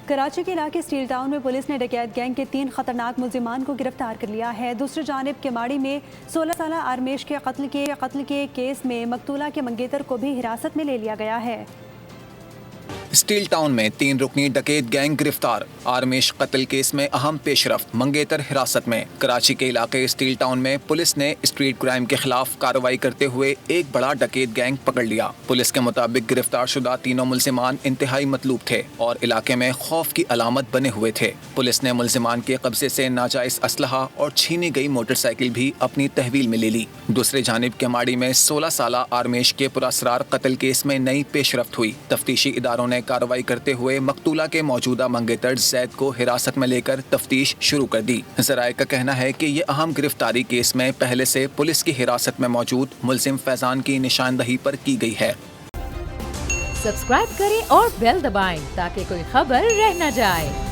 کراچی کے علاقے steel town میں پولیس نے ڈکیت گینگ کے 3 خطرناک ملزمان کو گرفتار کر لیا ہے۔ دوسری جانب کیماڑی میں 16 سالہ آرمیش کے قتل کے کیس میں مقتولہ کے منگیتر کو بھی حراست میں لے لیا گیا ہے۔ اسٹیل ٹاؤن میں 3 رکنی ڈکیت گینگ گرفتار، آرمیش قتل کیس میں اہم پیش رفت، منگیتر حراست میں۔ کراچی کے علاقے اسٹیل ٹاؤن میں پولیس نے اسٹریٹ کرائم کے خلاف کارروائی کرتے ہوئے ایک بڑا ڈکیت گینگ پکڑ لیا۔ پولیس کے مطابق گرفتار شدہ تینوں ملزمان انتہائی مطلوب تھے اور علاقے میں خوف کی علامت بنے ہوئے تھے۔ پولیس نے ملزمان کے قبضے سے ناجائز اسلحہ اور چھینی گئی موٹر سائیکل بھی اپنی تحویل میں لے لی۔ دوسری جانب کیماڑی میں 16 سالہ آرمیش کے پراسرار قتل کیس میں نئی پیش رفت ہوئی۔ تفتیشی اداروں نے کارروائی کرتے ہوئے مقتولہ کے موجودہ منگیتر زید کو حراست میں لے کر تفتیش شروع کر دی۔ ذرائع کا کہنا ہے کہ یہ اہم گرفتاری کیس میں پہلے سے پولیس کی حراست میں موجود ملزم فیضان کی نشاندہی پر کی گئی ہے۔ سبسکرائب کریں اور بیل دبائیں تاکہ کوئی خبر رہ نہ جائے۔